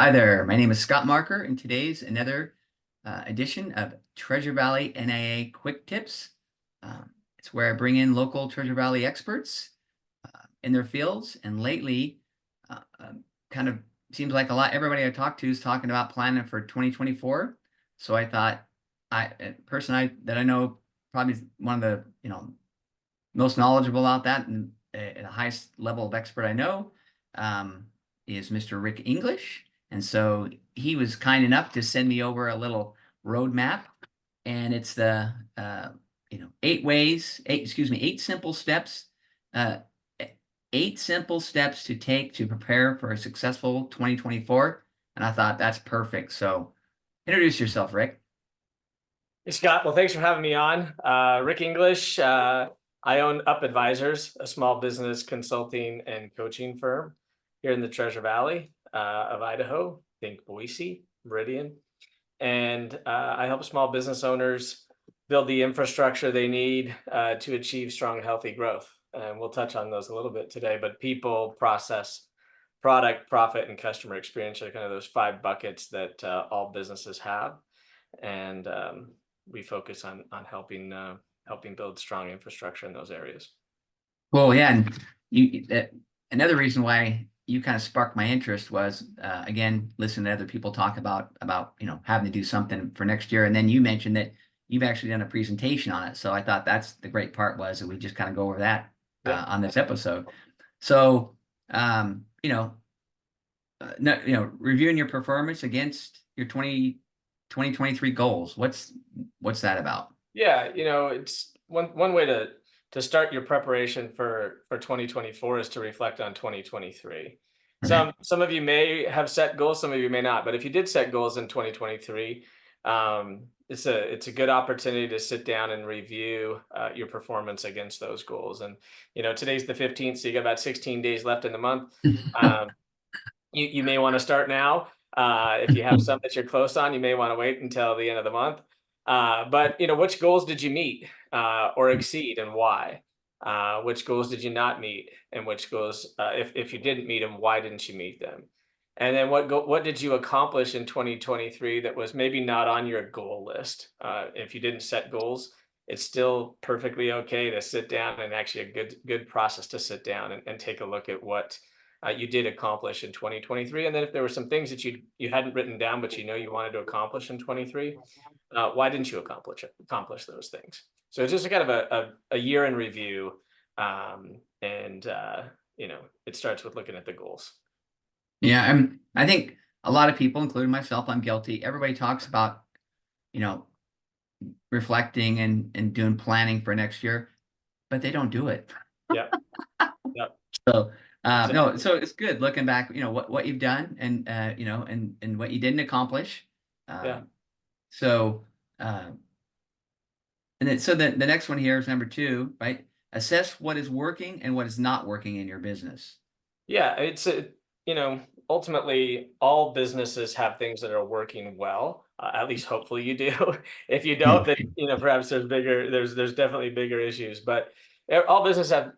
Hi there. My name is Scott Marker, and today's another edition of Treasure Valley NIA Quick Tips. It's where I bring in local Treasure Valley experts in their fields. And lately, kind of seems like everybody I talk to is talking about planning for 2024. So I thought, a person that I know probably is one of the most knowledgeable about that and the highest level of expert I know is Mr. Rick English. And so he was kind enough to send me over a little roadmap, and it's the 8 simple steps, uh, 8 simple steps to take to prepare for a successful 2024. And I thought that's perfect. So introduce yourself, Rick. Hey, Scott. Well, thanks for having me on. Rick English. I own Up Advisors, a small business consulting and coaching firm here in the Treasure Valley of Idaho. Think Boise, Meridian. And I help small business owners build the infrastructure they need to achieve strong, healthy growth. And we'll touch on those a little bit today, but people, process, product, profit, and customer experience are kind of those 5 buckets that all businesses have. And we focus on helping build strong infrastructure in those areas. Well, yeah, and another reason why you kind of sparked my interest was again listening to other people talk about having to do something for next year, and then you mentioned that you've actually done a presentation on it. So I thought that's the great part, was that we just kind of go over that on this episode. So reviewing your performance against your 2023 goals. What's that about? Yeah, it's one way to start your preparation for 2024 is to reflect on 2023. Okay. Some of you may have set goals, some of you may not, but if you did set goals in 2023, it's a good opportunity to sit down and review your performance against those goals. And today's the 15th, so you got about 16 days left in the month. You may want to start now. If you have some that you're close on, you may want to wait until the end of the month. But which goals did you meet or exceed, and why? Which goals did you not meet, and which goals, if you didn't meet them, why didn't you meet them? And then what did you accomplish in 2023 that was maybe not on your goal list? If you didn't set goals, it's still perfectly okay to sit down, and actually a good process to sit down and take a look at what you did accomplish in 2023. And then if there were some things that you hadn't written down, but you wanted to accomplish in 23, why didn't you accomplish those things? So it's just a kind of a year in review. And it starts with looking at the goals. Yeah, I think a lot of people, including myself, I'm guilty. Everybody talks about, reflecting and doing planning for next year, but they don't do it. Yep. Yep. So Exactly. no, so it's good looking back, what you've done, and and what you didn't accomplish. Yeah. So and then so the next one here is number 2, right? Assess what is working and what is not working in your business. Yeah, ultimately all businesses have things that are working well. At least hopefully you do. If you don't, then perhaps there's definitely bigger issues. But all business have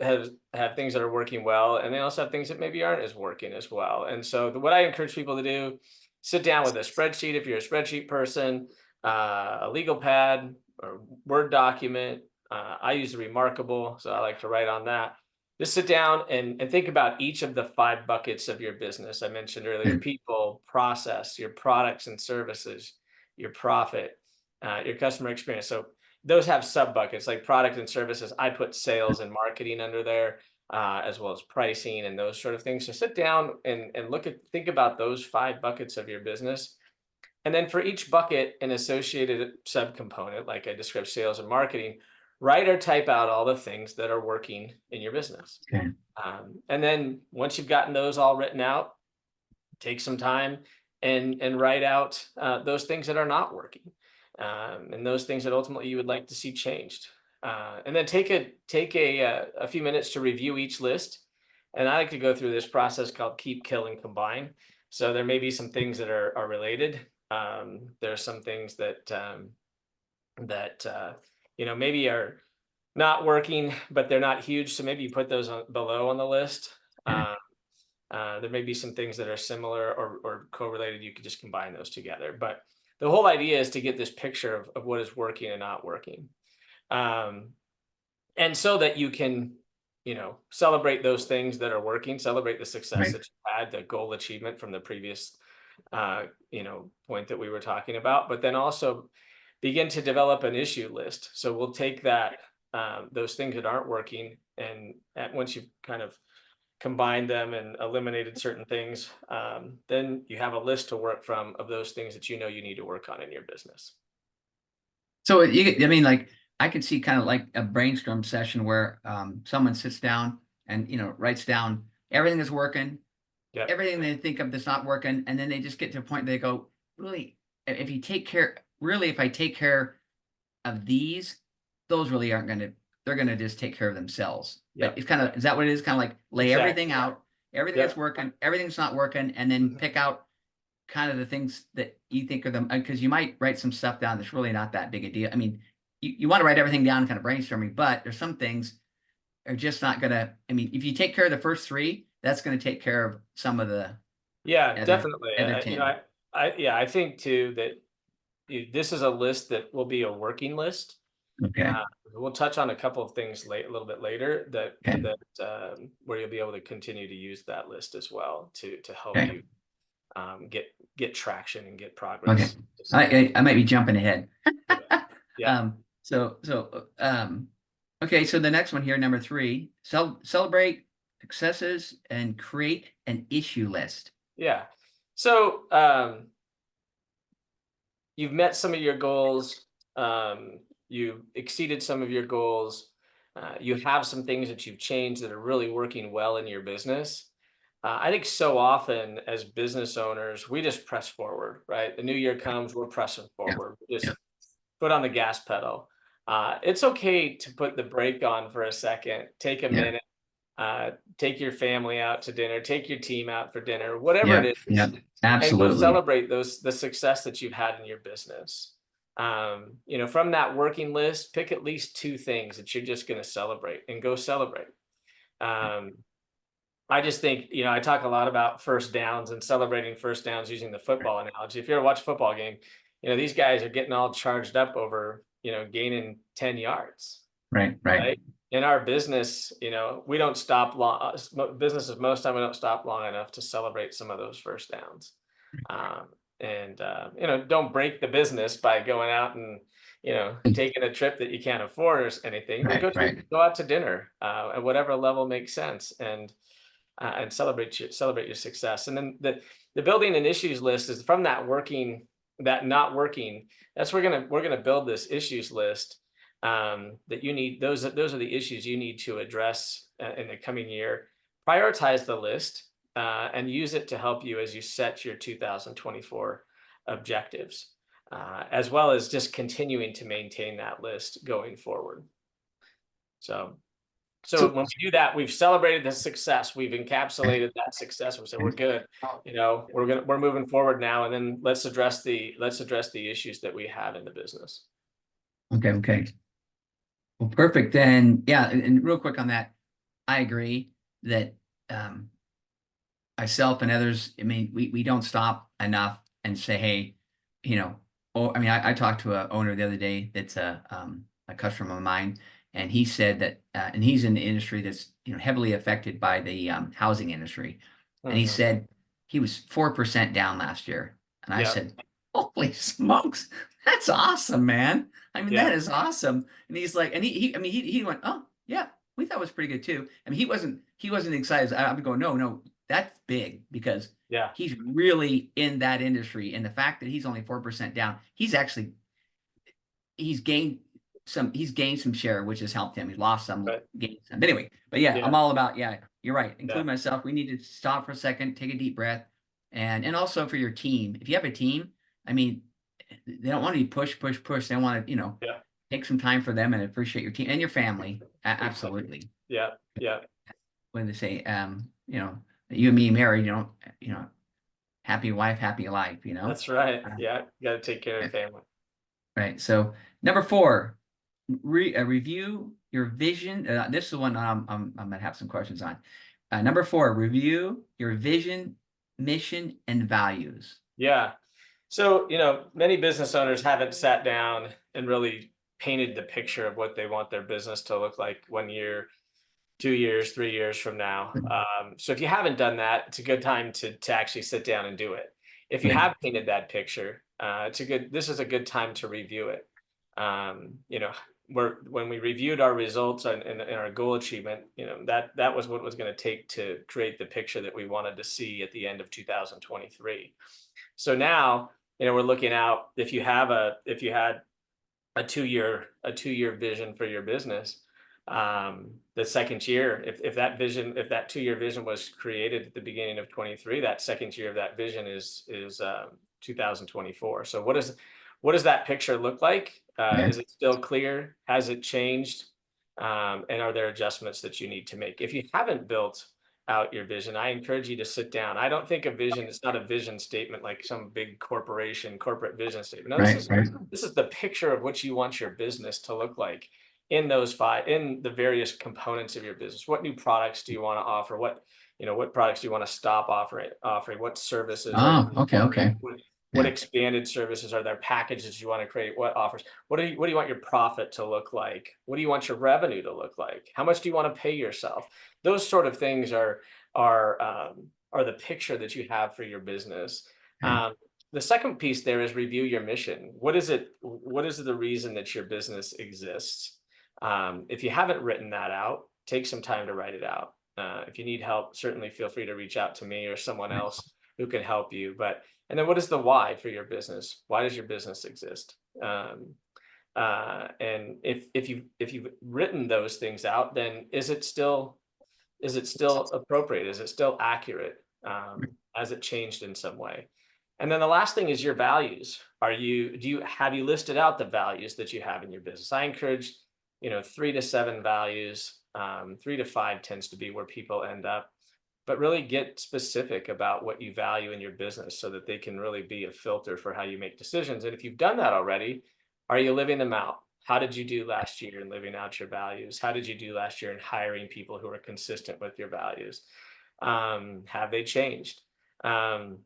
things that are working well, and they also have things that maybe aren't as working as well. And so what I encourage people to do: sit down with a spreadsheet if you're a spreadsheet person, a legal pad or Word document. I use Remarkable, so I like to write on that. Just sit down and think about each of the 5 buckets of your business. I mentioned earlier: people, process, your products and services, your profit, your customer experience. So those have sub buckets like product and services. I put sales and marketing under there, as well as pricing and those sort of things. So sit down and think about those 5 buckets of your business. And then for each bucket, an associated subcomponent, like I described sales and marketing, write or type out all the things that are working in your business. Okay. And then once you've gotten those all written out, take some time and write out those things that are not working, and those things that ultimately you would like to see changed. And then take a few minutes to review each list. And I like to go through this process called keep, kill, and combine. So there may be some things that are related. There are some things that maybe are not working, but they're not huge. So maybe you put those below on the list. Okay. There may be some things that are similar or correlated. You could just combine those together. But the whole idea is to get this picture of what is working and not working. Um, and so that you can, celebrate those things that are working, celebrate the success Right. that you had, the goal achievement from the previous, point that we were talking about, but then also begin to develop an issue list. So we'll take that, those things that aren't working, and once you've kind of combined them and eliminated certain things, then you have a list to work from of those things that you need to work on in your business. So I mean, like I could see kind of like a brainstorm session where someone sits down and writes down everything that's working, Yeah. everything they think of that's not working, and then they just get to a point they go, really, if you take care, really, if I take care of these, those really aren't going to, they're going to just take care of themselves. But Yep. it's kind of, is that what it is? Kind of like lay Exactly. everything out, everything that's Yep. working, everything's not working, and then Mhm. pick out kind of the things that you think are them, because you might write some stuff down that's really not that big a deal. I mean, you want to write everything down, kind of brainstorming, but there's some things are just not gonna. I mean, if you take care of the first three, that's going to take care of some of the Yeah, other definitely. other 10. I think too that this is a list that will be a working list. Okay. We'll touch on a couple of things a little bit later Okay. where you'll be able to continue to use that list as well to help Okay. you, get traction and get Okay. progress. I might be jumping ahead. Yeah. Yeah. Okay. So the next one here, number 3, celebrate successes and create an issue list. Yeah. So, you've met some of your goals. You exceeded some of your goals. You have some things that you've changed that are really working well in your business. I think so often as business owners, we just press forward, right? The new year comes, we're pressing Yeah. forward. We Yeah. just foot on the gas pedal. It's okay to put the brake on for a second, take a Yeah. minute, take your family out to dinner, take your team out for dinner, whatever Yeah. it Yeah. is, and go Absolutely. celebrate the success that you've had in your business. From that working list, pick at least 2 things that you're just going to celebrate and go celebrate. Um, I just think, I talk a lot about first downs and celebrating first downs using the football analogy. If you ever watch a football game, these guys are getting all charged up over, gaining 10 yards, Right. Right. right? In our business, we don't stop long. Businesses, most time we don't stop long enough to celebrate some of those first downs, and don't break the business by going out and taking a trip that you can't afford or anything. But Right. Right. go out to dinner at whatever level makes sense, and celebrate your success. And then the building and issues list is from that not working. That's we're gonna build this issues list, that you need. Those are the issues you need to address in the coming year. Prioritize the list, and use it to help you as you set your 2024 objectives, as well as just continuing to maintain that list going forward. So So when we do that, we've celebrated the success. We've encapsulated that success. We said we're good. We're moving forward now, and then let's address the issues that we have in the business. okay. Okay. Well, perfect. Then, yeah, and real quick on that, I agree that um, myself and others, I mean, we don't stop enough and say, hey, I mean, I talked to a owner the other day that's a customer of mine, and he said that, and he's in the industry that's heavily affected by the housing industry, and he Mhm. said he was 4% down last year, and I Yeah, said, holy smokes, that's awesome, man. I mean, that yeah, is awesome. And he's like, and I mean, he went, oh yeah, we thought it was pretty good too. I mean, he wasn't excited. I'm going, no, no, that's big because yeah, he's really in that industry. And the fact that he's only 4% down, he's gained he's gained some share, which has helped him. He lost some, right, gained some. But anyway, but yeah, yeah, I'm all about, yeah, you're right. yeah, Include myself. We need to stop for a second, take a deep breath. And also for your team. If you have a team, I mean, they don't want to be push, push, push. They want to, yeah, take some time for them and appreciate your team and your family. exactly. Absolutely. Yeah, yeah, When they say, you and me married, happy wife, happy life, that's right. Uh, Yeah, you got to take care of family. right. So number 4, review your vision. This is the one I'm gonna have some questions on. Number 4, review your vision, mission, and values. Yeah. So, many business owners haven't sat down and really painted the picture of what they want their business to look like 1 year, 2 years, 3 years from now. So if you haven't done that, it's a good time to actually sit down and do it. If you Okay. have painted that picture, this is a good time to review it. You know, when we reviewed our results and our goal achievement, that was what it was going to take to create the picture that we wanted to see at the end of 2023. So now, we're looking out. If you had a two year vision for your business, the second year, if that 2 year vision was created at the beginning of 23, that second year of that vision is 2024. So what does that picture look like? Okay. Is it still clear? Has it changed? And are there adjustments that you need to make? If you haven't built out your vision, I encourage you to sit down. I don't think it's not a vision statement like some big corporate vision statement. No, Right. Right. this is the picture of what you want your business to look like in the various components of your business. What new products do you want to offer? What products do you want to stop offering? What services are you Oh, okay. offering? Okay. What Yeah. expanded services are there? Packages you want to create? What offers? What do you want your profit to look like? What do you want your revenue to look like? How much do you want to pay yourself? Those sort of things are the picture that you have for your business. Okay. The second piece there is review your mission. What is it? What is the reason that your business exists? If you haven't written that out, take some time to write it out. If you need help, certainly feel free to reach out to me or someone else who can help you. And then what is the why for your business? Why does your business exist? And if you've written those things out, then is it still appropriate? Is it still accurate? Has it changed in some way? And then the last thing is your values. Have you listed out the values that you have in your business? I encourage, 3 to 7 values. 3 to 5 tends to be where people end up, but really get specific about what you value in your business so that they can really be a filter for how you make decisions. And if you've done that already, are you living them out? How did you do last year in living out your values? How did you do last year in hiring people who are consistent with your values? Have they changed? And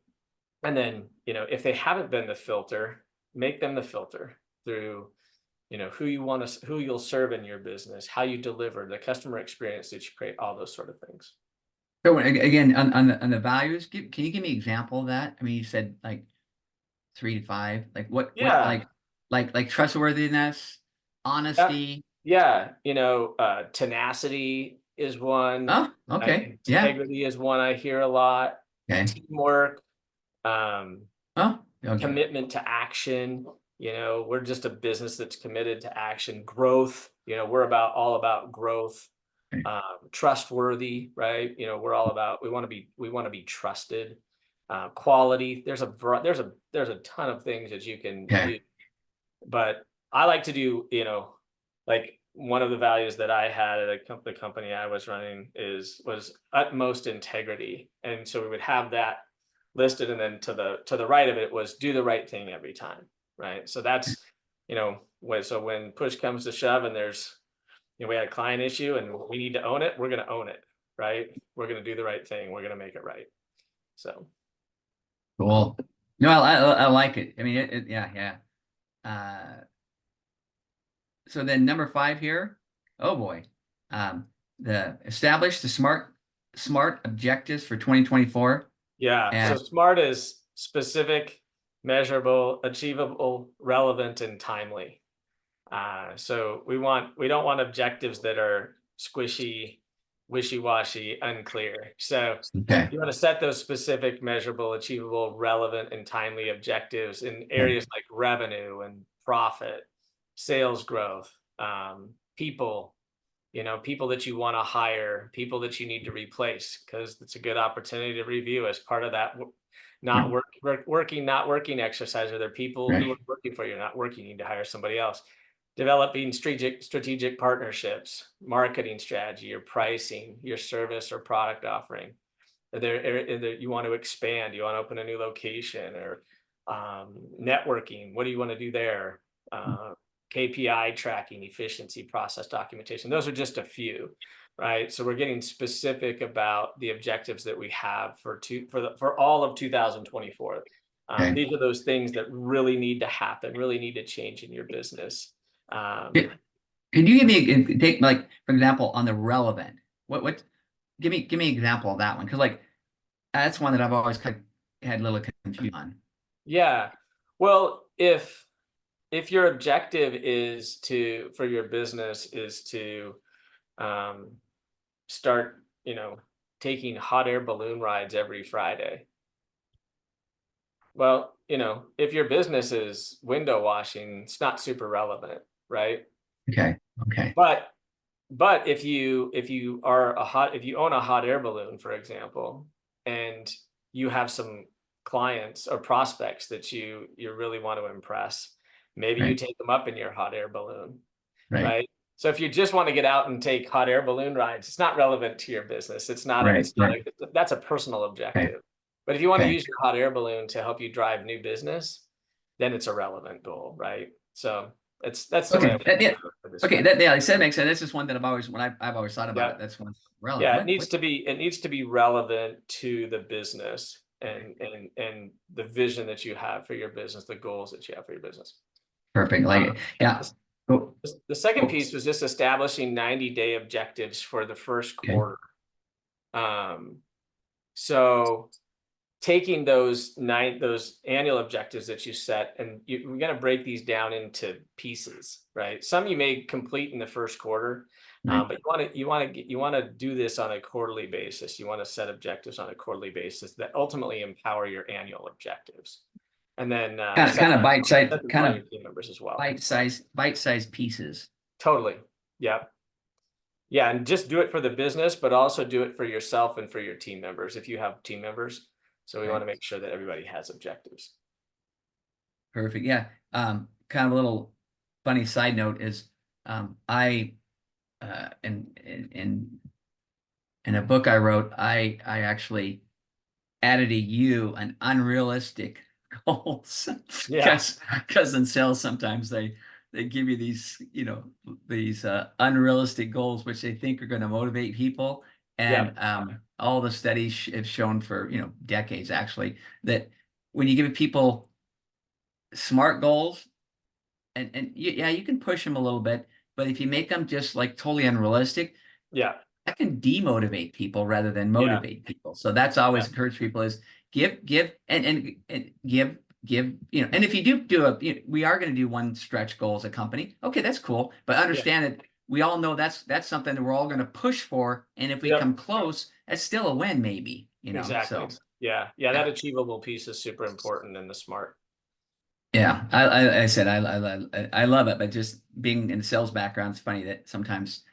then, if they haven't been the filter, make them the filter through, who you'll serve in your business, how you deliver, the customer experience that you create, all those sort of things. So again, on the values, can you give me an example of that? I mean, you said like 3 to 5. Like what Yeah. like trustworthiness, Yeah. honesty. Yeah. Tenacity is one. Oh, okay. Yeah. Integrity is one I hear a lot. Okay. Teamwork, um, Oh, okay. commitment to action. We're just a business that's committed to action. Growth. We're all about growth. Okay. Trustworthy, right? We want to be trusted. Quality. There's a ton of things that you can Okay. do, but I like to do, like one of the values that I had at the company I was running was utmost integrity. And so we would have that listed. And then to the right of it was do the right thing every time. Right. So that's, when push comes to shove and we had a client issue and we need to own it, we're going to own it. Right. We're going to do the right thing. We're going to make it right. So. Cool. No, I like it. I mean, yeah, yeah. So then number 5 here. Oh boy. Establish the SMART objectives for 2024. Yeah. So And SMART is specific, measurable, achievable, relevant, and timely. So we don't want objectives that are squishy, wishy-washy, unclear. So okay. you want to set those specific, measurable, achievable, relevant, and timely objectives in areas like revenue and profit, sales growth, people, people that you want to hire, people that you need to replace, because it's a good opportunity to review as part of that not working exercise. Are there people who are working for you, not working? You need to hire somebody else. Developing strategic partnerships, marketing strategy, your pricing, your service or product offering. You want to expand, you want to open a new location, or networking. What do you want to do there? KPI tracking, efficiency, process documentation. Those are just a few. right? So we're getting specific about the objectives that we have for all of 2024. Okay. These are those things that really need to happen, really need to change in your business. Yeah. Can you give me take like for example on the relevant? What give me an example of that one? Because like that's one that I've always kind of had a little confusion on. Yeah. Well, if your objective is for your business is to um, start, taking hot air balloon rides every Friday. Well, if your business is window washing, it's not super relevant, right? Okay. Okay. But if you own a hot air balloon, for example, and you have some clients or prospects that you really want to impress, maybe you Right. take them up in your hot air balloon, Right. right? So if you just want to get out and take hot air balloon rides, it's not relevant to your business. Right. Right. That's a personal Okay. objective. But if you want to Okay. use your hot air balloon to help you drive new business, then it's a relevant goal, right? So that's the way I Okay. would Yeah. Okay. describe it. That yeah, like I said makes sense. That's just one that I've always thought about Yeah. it. That's one relevant. Yeah, What? it needs to be relevant to the business and the vision that you have for your business, the goals that you have for your business. Perfect. Like yeah. The Oh, the second oh, piece was just establishing 90-day objectives for the first okay. quarter. So taking those annual objectives that you set, and we're going to break these down into pieces, right? Some you may complete in the first quarter, Right. but you want to do this on a quarterly basis. You want to set objectives on a quarterly basis that ultimately empower your annual objectives, and then Kind of set them on your team members as well. bite sized pieces. Totally. Yep. Yeah, and just do it for the business, but also do it for yourself and for your team members if you have team members. So we want Right. to make sure that everybody has objectives. Perfect. Yeah. Kind of a little funny side note is I in a book I wrote, I actually added a U, an unrealistic goals. Yeah. Because in sales sometimes they give you these, these unrealistic goals which they think are going to motivate people. Yeah. And all the studies have shown for, decades actually, that when you give people SMART goals, yeah, you can push them a little bit, but if you make them just like totally unrealistic, Yeah. that can demotivate people rather than Yeah. motivate people. So that's Yeah. always encourage people is give and give, and if you do we are going to do one stretch goal as a company. Okay, that's cool. But Yeah. understand that we all know that's something that we're all going to push for. And if we Yep. come close, that's still a win, maybe, Exactly. so Yeah. Yeah. That yeah. achievable piece is super important in the SMART. Yeah, I said I love it, but just being in the sales background, it's funny that sometimes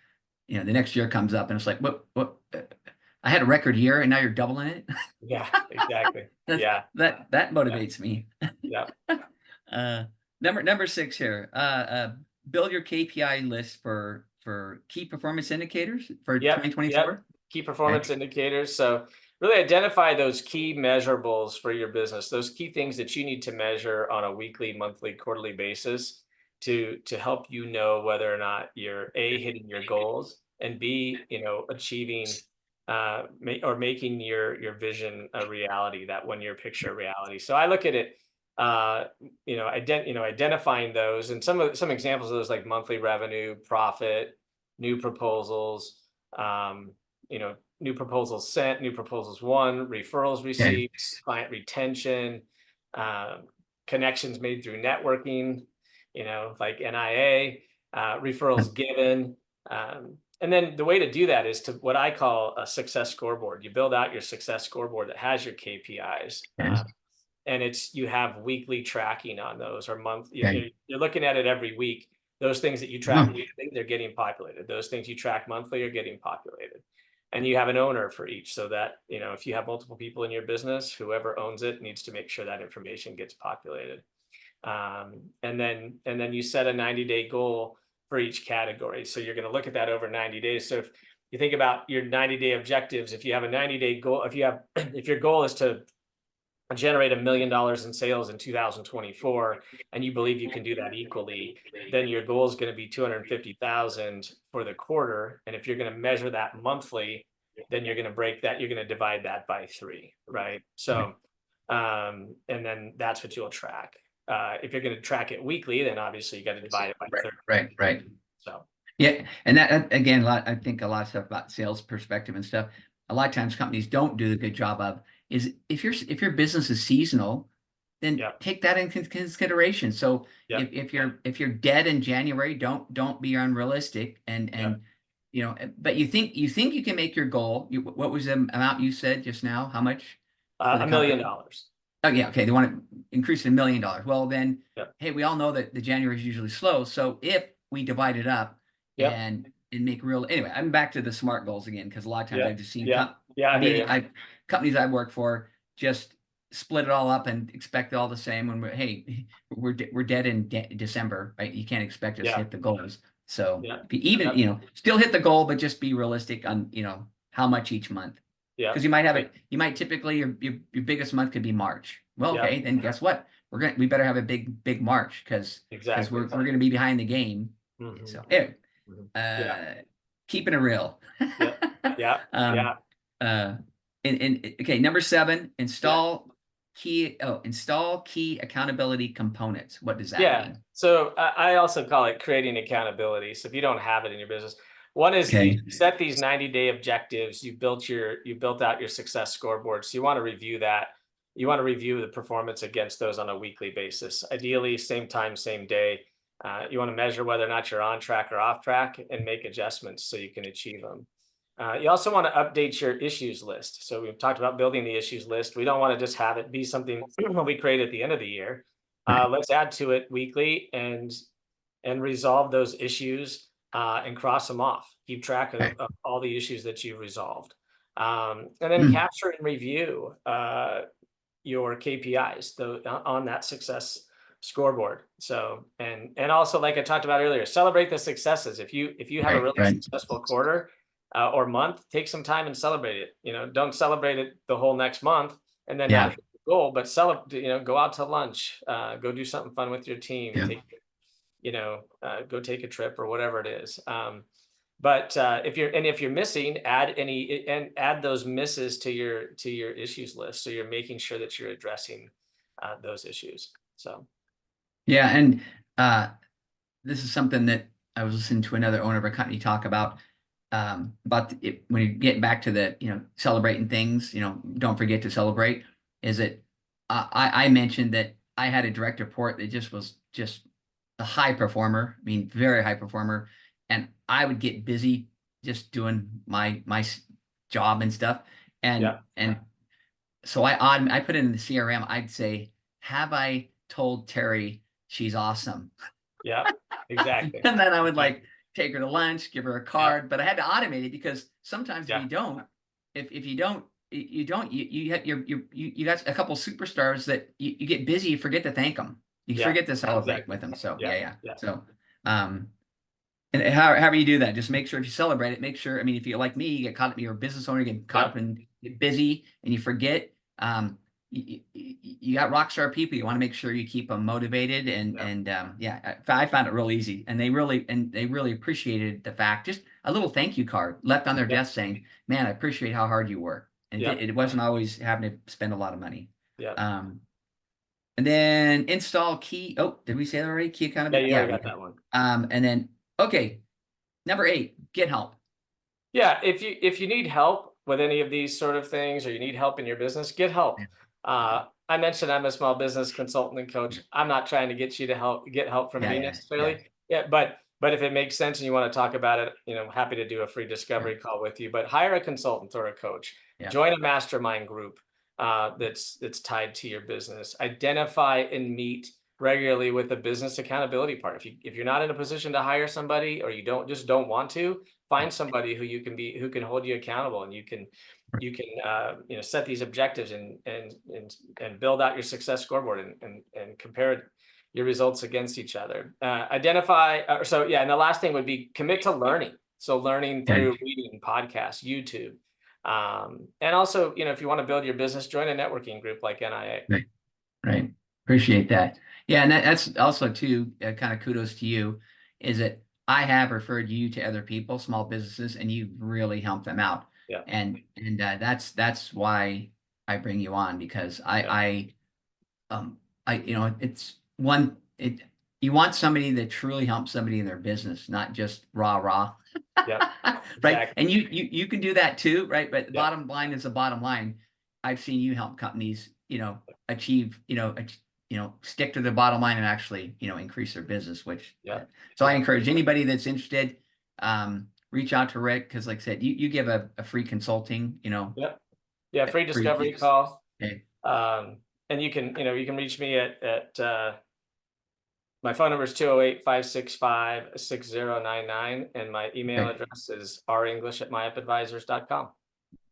the next year comes up and it's like what I had a record year and now you're doubling it. Yeah. Exactly. Yeah. That Yeah. motivates me. Yeah. Uh, number 6 here. Build your KPI list for key performance indicators for Yep. Yep. 2024. Key Okay. performance indicators. So really identify those key measurables for your business, those key things that you need to measure on a weekly, monthly, quarterly basis to help you know whether or not you're A, hitting your goals, and B, achieving making your vision a reality, that 1 year picture a reality. So I look at it, identifying those, and some examples of those, like monthly revenue, profit, new proposals, new proposals sent, new proposals won, referrals Okay. received, client retention, connections made through networking, like NIA, referrals given. And then the way to do that is to what I call a success scoreboard. You build out your success scoreboard that has your KPIs. Okay. And you have weekly tracking on those, or month. Okay. You're looking at it every week. Those things that you track weekly, they're getting populated. Those things you track monthly are getting populated. And you have an owner for each, so that, if you have multiple people in your business, whoever owns it needs to make sure that information gets populated. And then you set a 90-day goal for each category. So you're going to look at that over 90 days. So if you think about your 90-day objectives, if you have a 90-day goal, if your goal is to generate $1 million in sales in 2024, and you believe you can do that equally, then your goal is going to be 250,000 for the quarter. And if you're going to measure that monthly, then you're going to break that, you're going to divide that by 3, right? So, and then that's what you'll track. If you're going to track it weekly, then obviously you got to divide it by 30. Right. So, Yeah, and that again, I think a lot of stuff about sales perspective and stuff. A lot of times companies don't do a good job of is if your business is seasonal, then yeah, take that into consideration. So yeah, if you're dead in January, don't be unrealistic yeah. and but you think you can make your goal. What was the amount you said just now? How much for the $1 million. company? Oh yeah, okay. They want to increase it $1 million. Well, then, Yep, hey, we all know that the January is usually slow. So if we divide it up yep, and make real anyway, I'm back to the SMART goals again because a lot of times I've yep, just seen yeah, yeah. I hear you. companies I work for just split it all up and expect it all the same. When we're dead in December, right? You can't expect us to Yeah, hit the goals. So yeah, even yep, still hit the goal, but just be realistic on how much each month. yeah, Because you might typically your biggest month could be March. Well, yeah. okay, then guess what? We better have a big March because Exactly. we're gonna be behind the game. Hmm. So anyway, Hmm. Yeah, uh, keeping it real. yeah, yeah, um, yeah, uh, and okay, number 7, yeah. install key accountability components. What does that Yeah. mean? So I also call it creating accountability. So if you don't have it in your business, one is you Okay. set these 90-day objectives. You built out your success scoreboard. So you want to review that. You want to review the performance against those on a weekly basis. Ideally, same time, same day. You want to measure whether or not you're on track or off track and make adjustments so you can achieve them. You also want to update your issues list. So we've talked about building the issues list. We don't want to just have it be something we create at the end of the year. Right. Let's add to it weekly and resolve those issues and cross them off. Keep track Right. of all the issues that you resolved, and then Mm, capture and review your KPIs on that success scoreboard. So and also, like I talked about earlier, celebrate the successes. If you have a right. really Right. successful quarter or month, take some time and celebrate it. Don't celebrate it the whole next month and then not Yeah. hit the goal, but celebrate. Go out to lunch, go do something fun with your team, Yeah. go take a trip or whatever it is. But if you're missing, add those misses to your issues list. So you're making sure that you're addressing those issues. So Yeah. And this is something that I was listening to another owner of a company talk about it, when you get back to the celebrating things, don't forget to celebrate. Is it I mentioned that I had a direct report that just was just a high performer. I mean, very high performer, and I would get busy just doing my job and stuff, and yeah, and so I put it in the CRM. I'd say, have I told Terry she's awesome? yeah, And exactly, then I would like exactly. take her to lunch, give her a Yeah, card, but I had to automate it because sometimes if yeah, you don't, if you don't, you don't, you got a couple superstars that you get busy, you forget to thank them, you yeah, forget to celebrate exactly. with them. So Yeah, yeah. yeah, So um, and however you do that, just make sure if you celebrate it, make sure. I mean, if you're like me, you get caught up, you're a business owner, you get caught yeah, up and get busy, and you forget. You got rock star people. You want to make sure you keep them motivated, yeah, yeah, I found it real easy, and they really appreciated the fact. Just a little thank you card left on their yeah, desk saying, "Man, I appreciate how hard you work." And yeah, it wasn't always having to spend a lot of money. yeah. Um, and then install key. Oh, did we say that already? Key Yeah, accountability. you already Yeah, we got did. that one. And then okay. Number 8, get help. Yeah, if you need help with any of these sort of things, or you need help in your business, get help. Yeah, I mentioned I'm a small business consultant and coach. I'm not trying to get you to get help from me yeah, necessarily. Yeah, but if it makes sense and you want to talk about it, happy to do a free yeah, discovery call with you. But hire a consultant or a coach. yeah. Join a mastermind group that's tied to your business. Identify and meet regularly with the business accountability part. If you're not in a position to hire somebody, or you don't want to, find somebody who can hold you accountable, and you can set these objectives and build out your success scoreboard and compare your results against each other. Identify so yeah, and the last thing would be commit to learning. So learning Okay. through reading, podcasts, YouTube, And also, if you want to build your business, join a networking group like NIA. Right. Right. Appreciate that. Yeah, and that's also too kind of kudos to you, is that I have referred you to other people, small businesses, and you've really helped them out. Yeah. And that's why I bring you on, because it's you want somebody that truly helps somebody in their business, not just rah rah. Yeah. Right. Exactly. And you can do that too, right? But the Yeah. bottom line is the bottom line. I've seen you help companies, achieve, stick to the bottom line and actually, increase their business, which, Yeah. so I encourage anybody that's interested, reach out to Rick. Cause like I said, you give a free consulting, Yeah. Yeah. Free free, discovery call. okay, And you can reach me at my phone number is 208-565-6099, and my email okay. address is renglish@myapadvisors.com.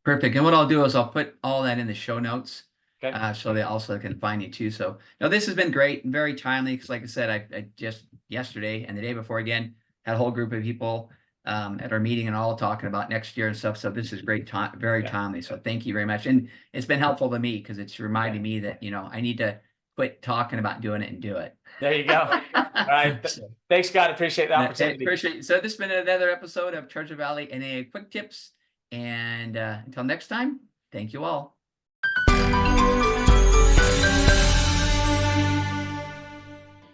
Perfect. And what I'll do is I'll put all that in the show notes, Okay. so they also can find you too. So, no, this has been great and very timely, because like I said, I just yesterday and the day before again had a whole group of people at our meeting and all talking about next year and stuff. So this is great time, very Yeah. timely. So thank you very much. And it's been helpful to me, because it's reminding Yeah. me that, I need to quit talking about doing it and do it. There you go. All right. So, Thanks, Scott. Appreciate the okay, opportunity. appreciate it. So this has been another episode of Treasure Valley NAA Quick Tips. And until next time, thank you all.